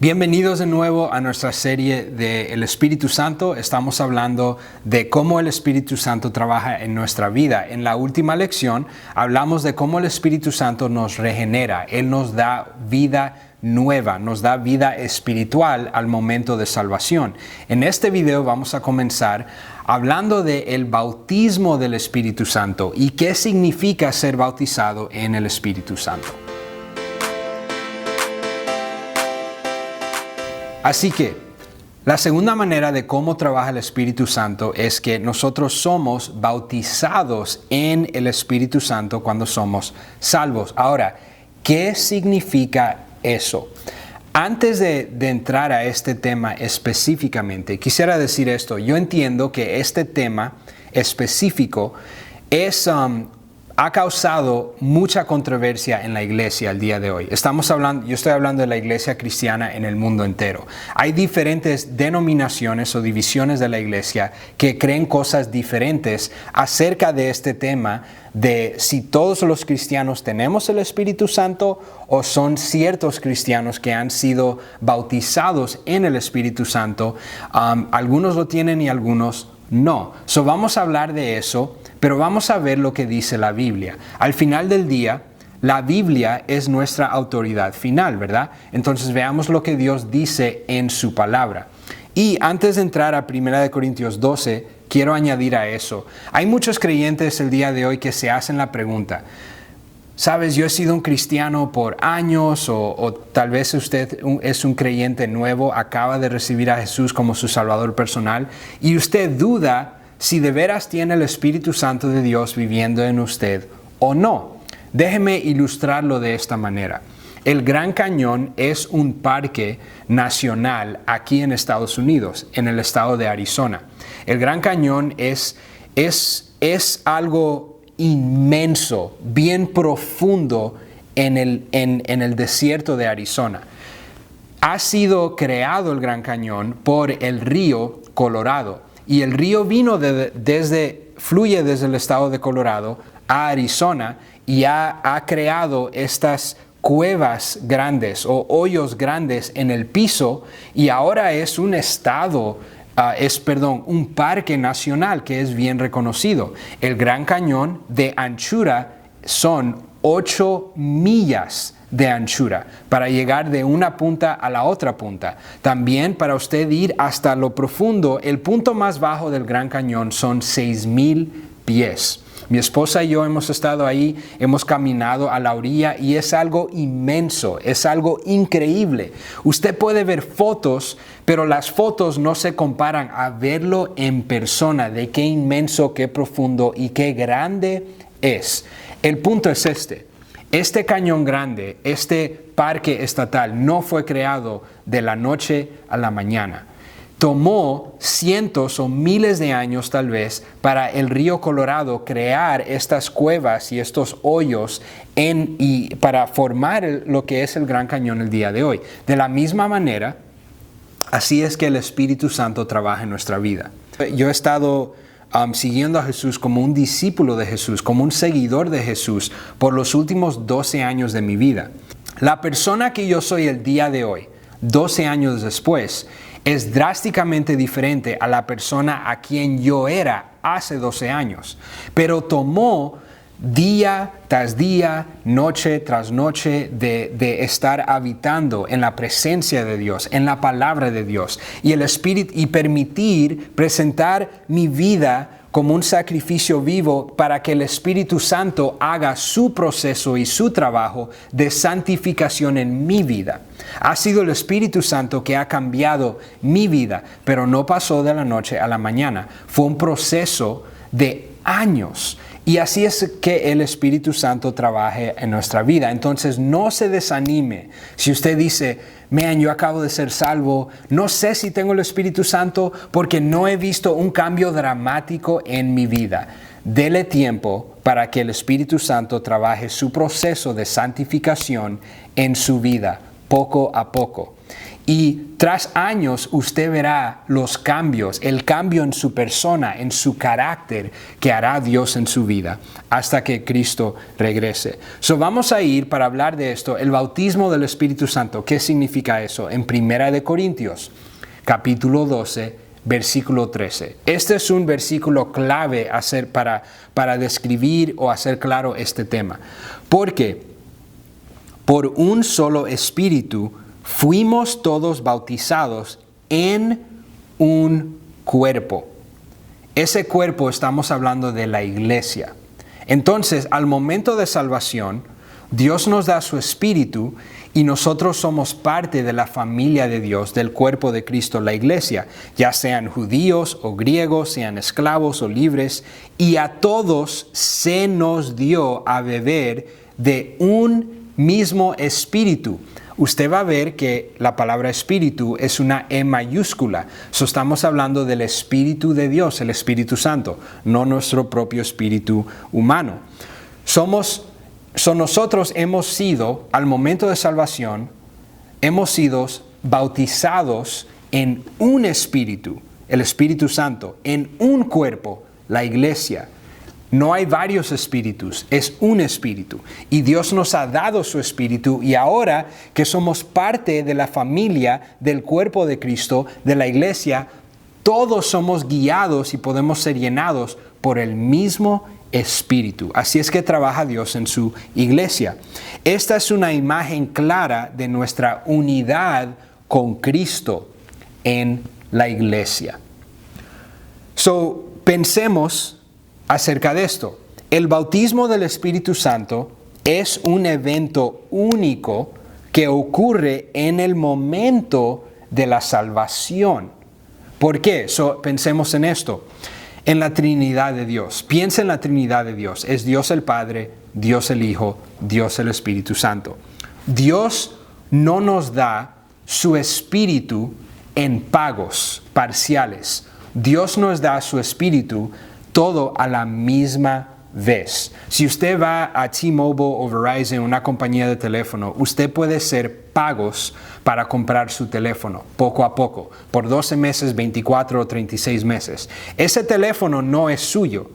Bienvenidos de nuevo a nuestra serie de El Espíritu Santo. Estamos hablando de cómo el Espíritu Santo trabaja en nuestra vida. En la última lección hablamos de cómo el Espíritu Santo nos regenera. Él nos da vida nueva, nos da vida espiritual al momento de salvación. En este video vamos a comenzar hablando del bautismo del Espíritu Santo y qué significa ser bautizado en el Espíritu Santo. Así que, la segunda manera de cómo trabaja el Espíritu Santo es que nosotros somos bautizados en el Espíritu Santo cuando somos salvos. Ahora, ¿qué significa eso? Antes de entrar a este tema específicamente, quisiera decir esto. Yo entiendo que este tema específico ha causado mucha controversia en la iglesia al día de hoy. Yo estoy hablando de la iglesia cristiana en el mundo entero. Hay diferentes denominaciones o divisiones de la iglesia que creen cosas diferentes acerca de este tema de si todos los cristianos tenemos el Espíritu Santo o son ciertos cristianos que han sido bautizados en el Espíritu Santo. Algunos lo tienen y algunos no. Vamos a hablar de eso, pero vamos a ver lo que dice la Biblia. Al final del día, la Biblia es nuestra autoridad final, ¿verdad? Entonces veamos lo que Dios dice en su palabra. Y antes de entrar a 1 Corintios 12, quiero añadir a eso. Hay muchos creyentes el día de hoy que se hacen la pregunta, ¿sabes? Yo he sido un cristiano por años o tal vez usted es un creyente nuevo, acaba de recibir a Jesús como su Salvador personal y usted duda si de veras tiene el Espíritu Santo de Dios viviendo en usted o no. Déjeme ilustrarlo de esta manera. El Gran Cañón es un parque nacional aquí en Estados Unidos, en el estado de Arizona. El Gran Cañón es algo inmenso, bien profundo en el desierto de Arizona. Ha sido creado el Gran Cañón por el río Colorado. Y el río fluye desde el estado de Colorado a Arizona y ha creado estas cuevas grandes o hoyos grandes en el piso y ahora es un parque nacional que es bien reconocido. El Gran Cañón de anchura son 8 millas de anchura para llegar de una punta a la otra punta. También para usted ir hasta lo profundo, el punto más bajo del Gran Cañón son 6,000 pies. Mi esposa y yo hemos estado ahí, hemos caminado a la orilla y es algo inmenso, es algo increíble. Usted puede ver fotos, pero las fotos no se comparan a verlo en persona, de qué inmenso, qué profundo y qué grande es. El punto es este cañón grande, este parque estatal no fue creado de la noche a la mañana. Tomó cientos o miles de años tal vez para el río Colorado crear estas cuevas y estos hoyos y para formar lo que es el Gran Cañón el día de hoy. De la misma manera, así es que el Espíritu Santo trabaja en nuestra vida. Yo he estado siguiendo a Jesús como un discípulo de Jesús, como un seguidor de Jesús por los últimos 12 años de mi vida. La persona que yo soy el día de hoy, 12 años después, es drásticamente diferente a la persona a quien yo era hace 12 años. Pero tomó día tras día, noche tras noche de estar habitando en la presencia de Dios, en la palabra de Dios y el Espíritu y permitir presentar mi vida como un sacrificio vivo para que el Espíritu Santo haga su proceso y su trabajo de santificación en mi vida. Ha sido el Espíritu Santo que ha cambiado mi vida, pero no pasó de la noche a la mañana. Fue un proceso de años. Y así es que el Espíritu Santo trabaje en nuestra vida. Entonces no se desanime. Si usted dice, yo acabo de ser salvo, no sé si tengo el Espíritu Santo porque no he visto un cambio dramático en mi vida. Dele tiempo para que el Espíritu Santo trabaje su proceso de santificación en su vida, poco a poco. Y tras años usted verá los cambios, el cambio en su persona, en su carácter que hará Dios en su vida hasta que Cristo regrese. Vamos a ir para hablar de esto, el bautismo del Espíritu Santo. ¿Qué significa eso? En 1 Corintios, capítulo 12, versículo 13. Este es un versículo clave para describir o hacer claro este tema. Porque por un solo Espíritu fuimos todos bautizados en un cuerpo. Ese cuerpo estamos hablando de la iglesia. Entonces, al momento de salvación, Dios nos da su Espíritu y nosotros somos parte de la familia de Dios, del cuerpo de Cristo, la iglesia, ya sean judíos o griegos, sean esclavos o libres, y a todos se nos dio a beber de un mismo Espíritu. Usted va a ver que la palabra espíritu es una E mayúscula. Estamos hablando del Espíritu de Dios, el Espíritu Santo, no nuestro propio espíritu humano. Nosotros hemos sido, al momento de salvación, hemos sido bautizados en un espíritu, el Espíritu Santo, en un cuerpo, la iglesia. No hay varios espíritus, es un espíritu. Y Dios nos ha dado su Espíritu, y ahora que somos parte de la familia del cuerpo de Cristo, de la iglesia, todos somos guiados y podemos ser llenados por el mismo Espíritu. Así es que trabaja Dios en su iglesia. Esta es una imagen clara de nuestra unidad con Cristo en la iglesia. Pensemos acerca de esto. El bautismo del Espíritu Santo es un evento único que ocurre en el momento de la salvación. ¿Por qué? Pensemos en esto. En la Trinidad de Dios. Piensa en la Trinidad de Dios. Es Dios el Padre, Dios el Hijo, Dios el Espíritu Santo. Dios no nos da su Espíritu en pagos parciales. Dios nos da su Espíritu todo a la misma vez. Si usted va a T-Mobile o Verizon, una compañía de teléfono, usted puede hacer pagos para comprar su teléfono poco a poco, por 12 meses, 24 o 36 meses. Ese teléfono no es suyo.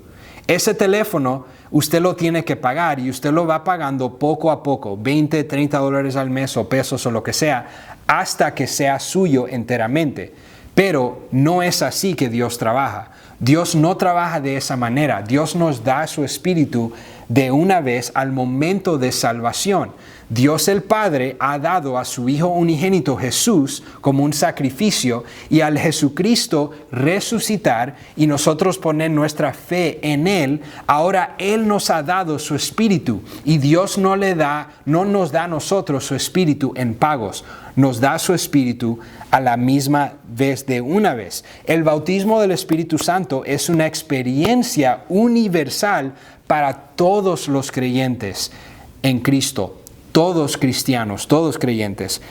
Ese teléfono usted lo tiene que pagar y usted lo va pagando poco a poco, 20, 30 dólares al mes o pesos o lo que sea, hasta que sea suyo enteramente. Pero no es así que Dios trabaja. Dios no trabaja de esa manera. Dios nos da su Espíritu de una vez al momento de salvación. Dios el Padre ha dado a su Hijo unigénito Jesús como un sacrificio, y al Jesucristo resucitar y nosotros poner nuestra fe en Él, ahora Él nos ha dado su Espíritu, y Dios no nos da a nosotros su Espíritu en pagos, nos da su Espíritu a la misma vez, de una vez. El bautismo del Espíritu Santo es una experiencia universal para todos los creyentes en Cristo. Todos cristianos, todos creyentes.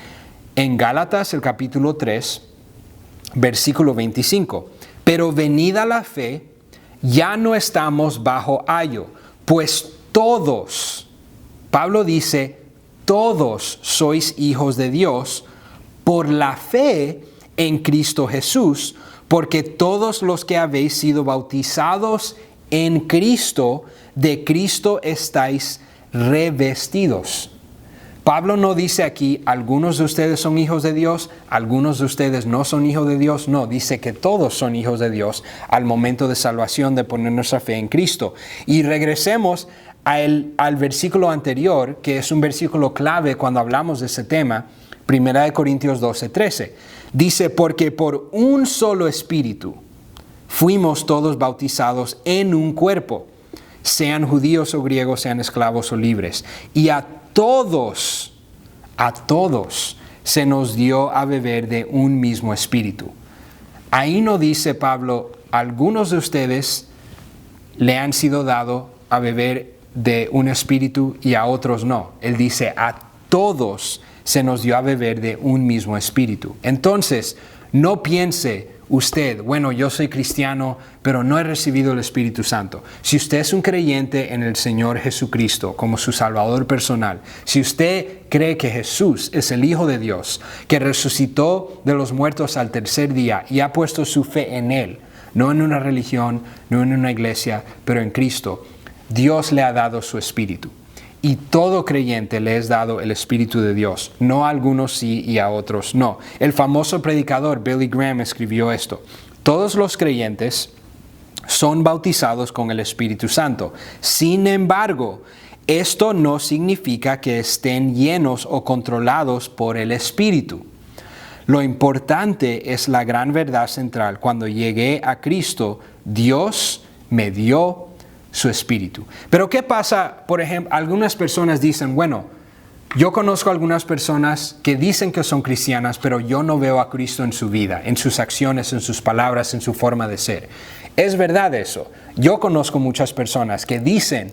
En Gálatas, el capítulo 3, versículo 25. Pero venida la fe, ya no estamos bajo ayo, pues todos, Pablo dice, todos sois hijos de Dios por la fe en Cristo Jesús, porque todos los que habéis sido bautizados en Cristo, de Cristo estáis revestidos. Pablo no dice aquí, algunos de ustedes son hijos de Dios, algunos de ustedes no son hijos de Dios. No, dice que todos son hijos de Dios al momento de salvación, de poner nuestra fe en Cristo. Y regresemos al versículo anterior, que es un versículo clave cuando hablamos de ese tema, 1 Corintios 12, 13. Dice, porque por un solo Espíritu fuimos todos bautizados en un cuerpo, sean judíos o griegos, sean esclavos o libres. Y a todos se nos dio a beber de un mismo Espíritu. Ahí no dice Pablo, algunos de ustedes le han sido dado a beber de un Espíritu y a otros no. Él dice, a todos se nos dio a beber de un mismo Espíritu. Entonces, no piense, bueno, yo soy cristiano, pero no he recibido el Espíritu Santo. Si usted es un creyente en el Señor Jesucristo como su Salvador personal, si usted cree que Jesús es el Hijo de Dios, que resucitó de los muertos al tercer día y ha puesto su fe en Él, no en una religión, no en una iglesia, pero en Cristo, Dios le ha dado su Espíritu. Y todo creyente le es dado el Espíritu de Dios. No a algunos sí y a otros no. El famoso predicador Billy Graham escribió esto: todos los creyentes son bautizados con el Espíritu Santo. Sin embargo, esto no significa que estén llenos o controlados por el Espíritu. Lo importante es la gran verdad central. Cuando llegué a Cristo, Dios me dio su Espíritu. Pero ¿qué pasa? Por ejemplo, algunas personas dicen, bueno, yo conozco algunas personas que dicen que son cristianas, pero yo no veo a Cristo en su vida, en sus acciones, en sus palabras, en su forma de ser. ¿Es verdad eso? Yo conozco muchas personas que dicen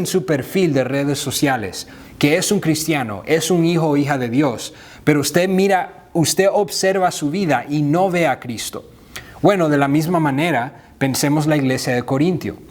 su perfil de redes sociales, que es un cristiano, es un hijo o hija de Dios, pero usted observa su vida y no ve a Cristo. Bueno, de la misma manera, pensemos la iglesia de Corintio.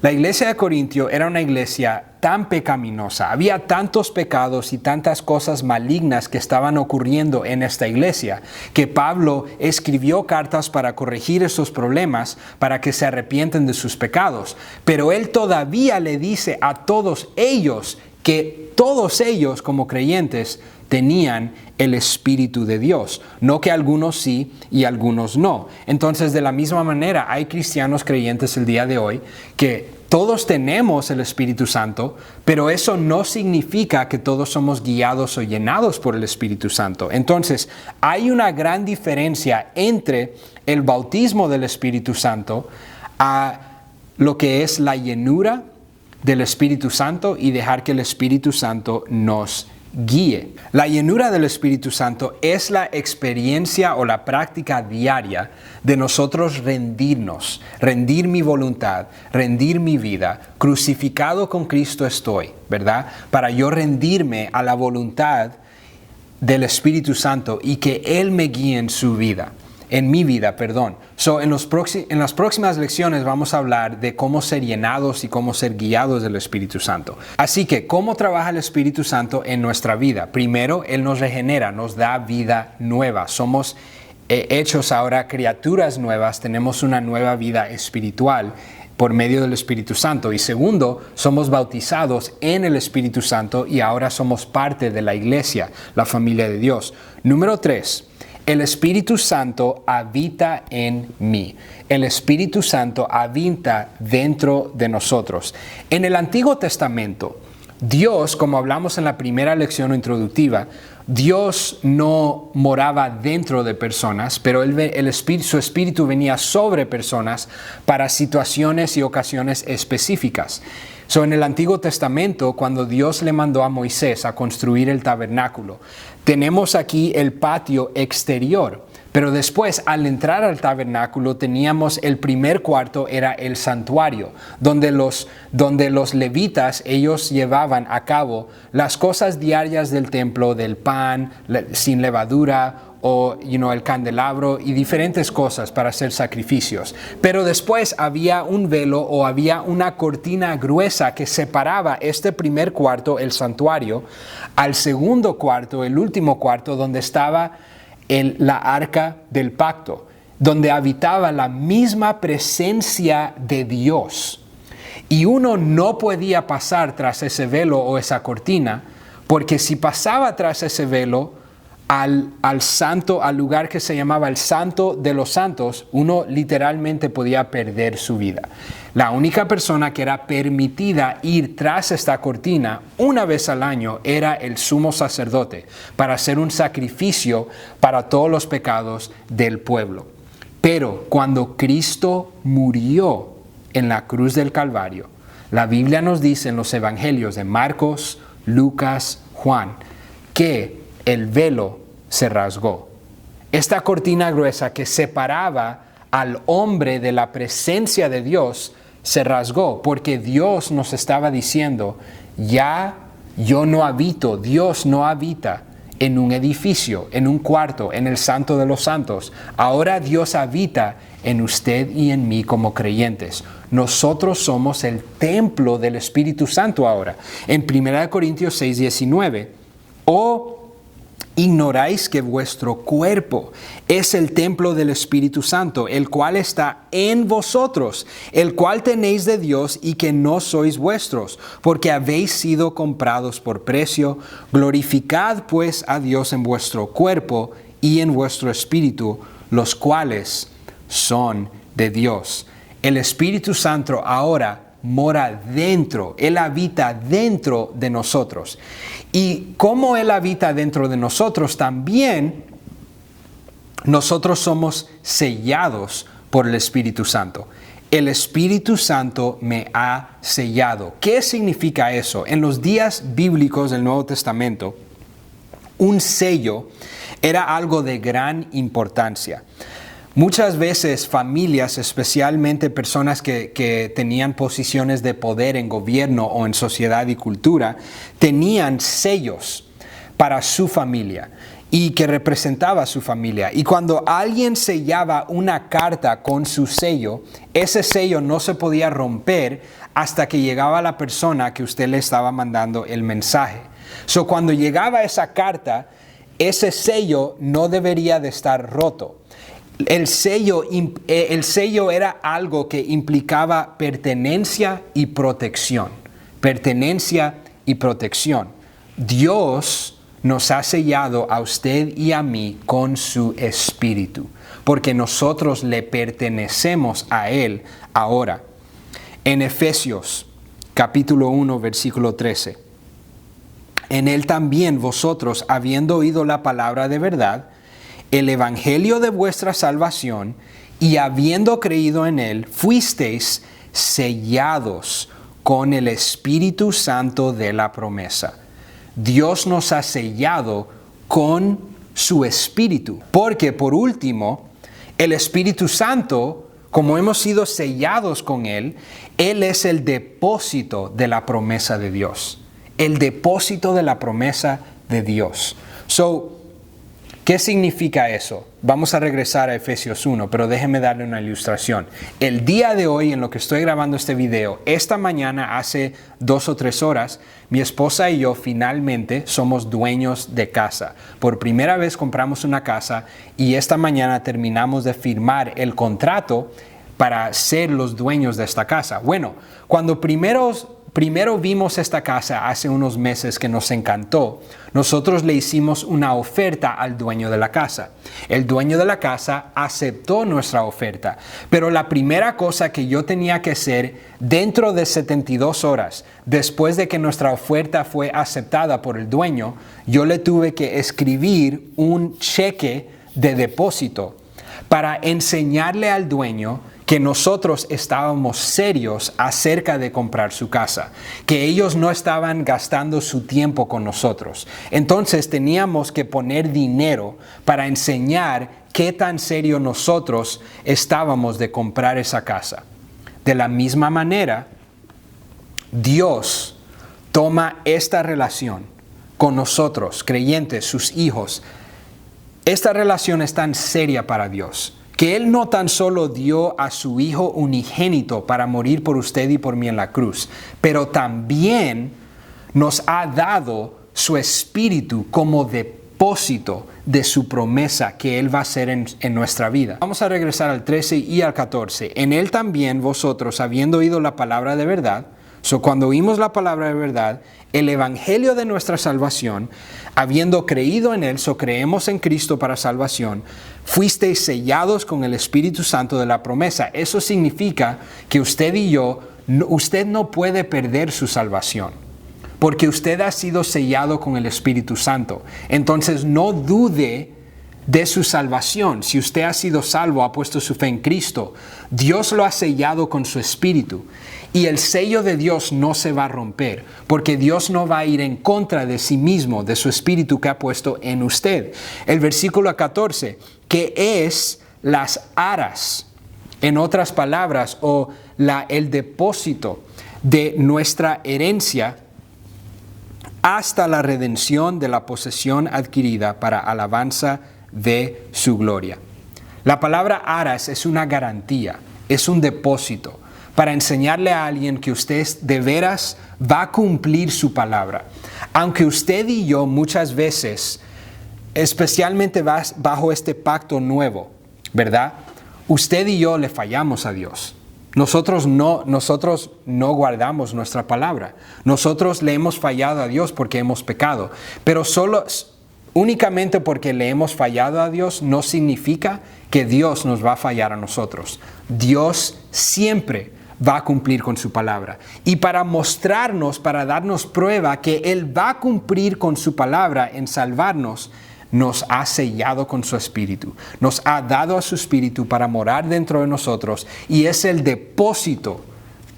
La iglesia de Corintio era una iglesia tan pecaminosa, había tantos pecados y tantas cosas malignas que estaban ocurriendo en esta iglesia, que Pablo escribió cartas para corregir esos problemas, para que se arrepienten de sus pecados. Pero él todavía le dice a todos ellos que todos ellos como creyentes tenían el Espíritu de Dios, no que algunos sí y algunos no. Entonces, de la misma manera, hay cristianos creyentes el día de hoy que todos tenemos el Espíritu Santo, pero eso no significa que todos somos guiados o llenados por el Espíritu Santo. Entonces, hay una gran diferencia entre el bautismo del Espíritu Santo a lo que es la llenura del Espíritu Santo y dejar que el Espíritu Santo nos guíe. La llenura del Espíritu Santo es la experiencia o la práctica diaria de nosotros rendirnos, rendir mi voluntad, rendir mi vida. Crucificado con Cristo estoy, ¿verdad? Para yo rendirme a la voluntad del Espíritu Santo y que Él me guíe en su vida. En mi vida, perdón. En las próximas lecciones vamos a hablar de cómo ser llenados y cómo ser guiados del Espíritu Santo. Así que, ¿cómo trabaja el Espíritu Santo en nuestra vida? Primero, Él nos regenera, nos da vida nueva. Somos hechos ahora criaturas nuevas, tenemos una nueva vida espiritual por medio del Espíritu Santo. Y segundo, somos bautizados en el Espíritu Santo y ahora somos parte de la iglesia, la familia de Dios. Número 3. El Espíritu Santo habita en mí. El Espíritu Santo habita dentro de nosotros. En el Antiguo Testamento, Dios, como hablamos en la primera lección introductiva, Dios no moraba dentro de personas, pero su Espíritu venía sobre personas para situaciones y ocasiones específicas. En el Antiguo Testamento, cuando Dios le mandó a Moisés a construir el tabernáculo, tenemos aquí el patio exterior, pero después al entrar al tabernáculo teníamos el primer cuarto, era el santuario, donde los levitas, ellos llevaban a cabo las cosas diarias del templo, del pan sin levadura, o el candelabro y diferentes cosas para hacer sacrificios. Pero después había un velo o había una cortina gruesa que separaba este primer cuarto, el santuario, al segundo cuarto, el último cuarto, donde estaba la arca del pacto, donde habitaba la misma presencia de Dios. Y uno no podía pasar tras ese velo o esa cortina, porque si pasaba tras ese velo, al lugar que se llamaba el Santo de los Santos, uno literalmente podía perder su vida. La única persona que era permitida ir tras esta cortina una vez al año era el sumo sacerdote, para hacer un sacrificio para todos los pecados del pueblo. Pero cuando Cristo murió en la cruz del Calvario, la Biblia nos dice en los evangelios de Marcos, Lucas, Juan, que el velo se rasgó. Esta cortina gruesa que separaba al hombre de la presencia de Dios se rasgó, porque Dios nos estaba diciendo, ya yo no habito, Dios no habita en un edificio, en un cuarto, en el Santo de los Santos. Ahora Dios habita en usted y en mí como creyentes. Nosotros somos el templo del Espíritu Santo ahora. En 1 Corintios 6:19, ¿o ignoráis que vuestro cuerpo es el templo del Espíritu Santo, el cual está en vosotros, el cual tenéis de Dios y que no sois vuestros, porque habéis sido comprados por precio? Glorificad pues a Dios en vuestro cuerpo y en vuestro espíritu, los cuales son de Dios. El Espíritu Santo ahora mora dentro, Él habita dentro de nosotros. Y como Él habita dentro de nosotros, también nosotros somos sellados por el Espíritu Santo. El Espíritu Santo me ha sellado. ¿Qué significa eso? En los días bíblicos del Nuevo Testamento, un sello era algo de gran importancia. Muchas veces familias, especialmente personas que tenían posiciones de poder en gobierno o en sociedad y cultura, tenían sellos para su familia y que representaba a su familia. Y cuando alguien sellaba una carta con su sello, ese sello no se podía romper hasta que llegaba la persona que usted le estaba mandando el mensaje. So, cuando llegaba esa carta, ese sello no debería de estar roto. El sello era algo que implicaba pertenencia y protección. Pertenencia y protección. Dios nos ha sellado a usted y a mí con su Espíritu, porque nosotros le pertenecemos a Él ahora. En Efesios capítulo 1, versículo 13. En Él también vosotros, habiendo oído la palabra de verdad, el evangelio de vuestra salvación, y habiendo creído en Él, fuisteis sellados con el Espíritu Santo de la promesa. Dios nos ha sellado con su Espíritu, porque por último, el Espíritu Santo, como hemos sido sellados con Él, Él es el depósito de la promesa de Dios. El depósito de la promesa de Dios. ¿Qué significa eso? Vamos a regresar a Efesios 1, pero déjenme darle una ilustración. El día de hoy, en lo que estoy grabando este video, esta mañana, hace 2 o 3 horas, mi esposa y yo finalmente somos dueños de casa. Por primera vez compramos una casa y esta mañana terminamos de firmar el contrato para ser los dueños de esta casa. Bueno, cuando primero vimos esta casa hace unos meses que nos encantó, nosotros le hicimos una oferta al dueño de la casa. El dueño de la casa aceptó nuestra oferta, pero la primera cosa que yo tenía que hacer dentro de 72 horas, después de que nuestra oferta fue aceptada por el dueño, yo le tuve que escribir un cheque de depósito para enseñarle al dueño que nosotros estábamos serios acerca de comprar su casa, que ellos no estaban gastando su tiempo con nosotros. Entonces teníamos que poner dinero para enseñar qué tan serio nosotros estábamos de comprar esa casa. De la misma manera, Dios toma esta relación con nosotros, creyentes, sus hijos. Esta relación es tan seria para Dios, que Él no tan solo dio a su Hijo unigénito para morir por usted y por mí en la cruz, pero también nos ha dado su Espíritu como depósito de su promesa que Él va a hacer en nuestra vida. Vamos a regresar al 13 y al 14. En Él también vosotros, habiendo oído la palabra de verdad, cuando oímos la palabra de verdad, el evangelio de nuestra salvación, habiendo creído en Él, creemos en Cristo para salvación, fuisteis sellados con el Espíritu Santo de la promesa. Eso significa que usted y yo, usted no puede perder su salvación, porque usted ha sido sellado con el Espíritu Santo. Entonces no dude de su salvación. Si usted ha sido salvo, ha puesto su fe en Cristo, Dios lo ha sellado con su Espíritu. Y el sello de Dios no se va a romper, porque Dios no va a ir en contra de sí mismo, de su Espíritu que ha puesto en usted. El versículo 14, que es las aras, en otras palabras, el depósito de nuestra herencia hasta la redención de la posesión adquirida para alabanza de su gloria. La palabra aras es una garantía, es un depósito para enseñarle a alguien que usted de veras va a cumplir su palabra. Aunque usted y yo muchas veces, especialmente bajo este pacto nuevo, ¿verdad? Usted y yo le fallamos a Dios. Nosotros no guardamos nuestra palabra. Nosotros le hemos fallado a Dios porque hemos pecado. Pero únicamente porque le hemos fallado a Dios no significa que Dios nos va a fallar a nosotros. Dios siempre va a cumplir con su palabra. Y para mostrarnos, para darnos prueba que Él va a cumplir con su palabra en salvarnos, nos ha sellado con su Espíritu. Nos ha dado a su Espíritu para morar dentro de nosotros y es el depósito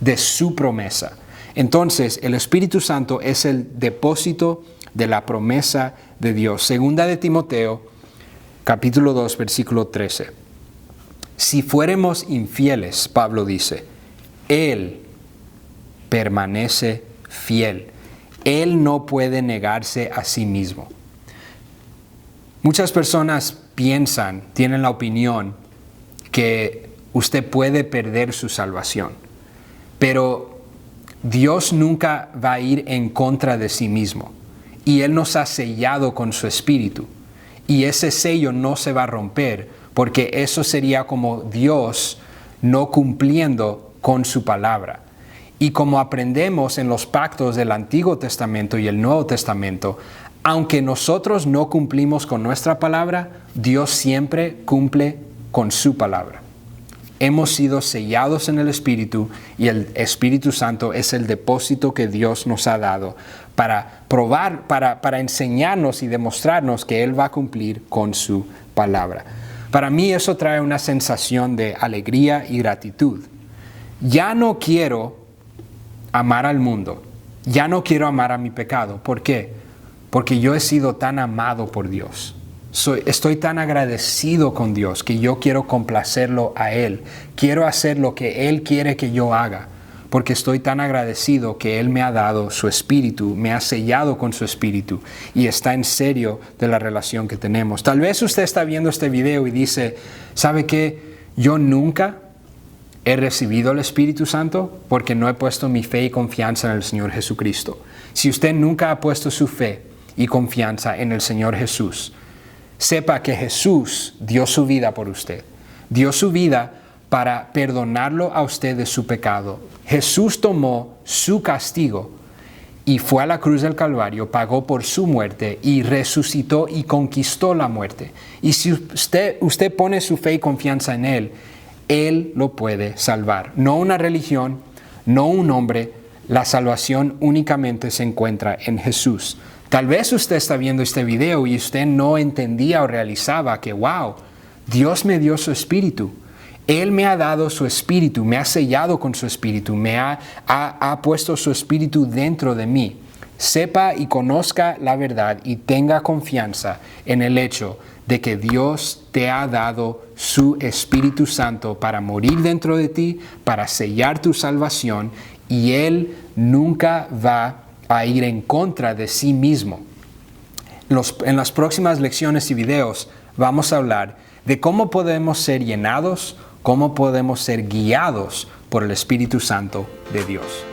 de su promesa. Entonces, el Espíritu Santo es el depósito de la promesa de Dios. Segunda de Timoteo, capítulo 2, versículo 13. Si fuéramos infieles, Pablo dice, Él permanece fiel. Él no puede negarse a sí mismo. Muchas personas tienen la opinión que usted puede perder su salvación, pero Dios nunca va a ir en contra de sí mismo y Él nos ha sellado con su Espíritu y ese sello no se va a romper porque eso sería como Dios no cumpliendo con su palabra. Y como aprendemos en los pactos del Antiguo Testamento y el Nuevo Testamento, aunque nosotros no cumplimos con nuestra palabra, Dios siempre cumple con su palabra. Hemos sido sellados en el Espíritu y el Espíritu Santo es el depósito que Dios nos ha dado para probar, para enseñarnos y demostrarnos que Él va a cumplir con su palabra. Para mí eso trae una sensación de alegría y gratitud. Ya no quiero amar al mundo, ya no quiero amar a mi pecado. ¿Por qué? Porque yo he sido tan amado por Dios. Estoy tan agradecido con Dios que yo quiero complacerlo a Él. Quiero hacer lo que Él quiere que yo haga. Porque estoy tan agradecido que Él me ha dado su Espíritu, me ha sellado con su Espíritu y está en serio de la relación que tenemos. Tal vez usted está viendo este video y dice, ¿sabe qué? Yo nunca he recibido el Espíritu Santo porque no he puesto mi fe y confianza en el Señor Jesucristo. Si usted nunca ha puesto su fe y confianza en el Señor Jesús, sepa que Jesús dio su vida por usted. Dio su vida para perdonarlo a usted de su pecado. Jesús tomó su castigo y fue a la cruz del Calvario, pagó por su muerte y resucitó y conquistó la muerte. Y si usted pone su fe y confianza en Él, Él lo puede salvar. No una religión, no un hombre. La salvación únicamente se encuentra en Jesús. Tal vez usted está viendo este video y usted no entendía o realizaba que, wow, Dios me dio su Espíritu. Él me ha dado su Espíritu, me ha sellado con su Espíritu, me ha puesto su Espíritu dentro de mí. Sepa y conozca la verdad y tenga confianza en el hecho de que Dios te ha dado su Espíritu Santo para morir dentro de ti, para sellar tu salvación, y Él nunca va a ir en contra de sí mismo. En las próximas lecciones y videos vamos a hablar de cómo podemos ser llenados, cómo podemos ser guiados por el Espíritu Santo de Dios.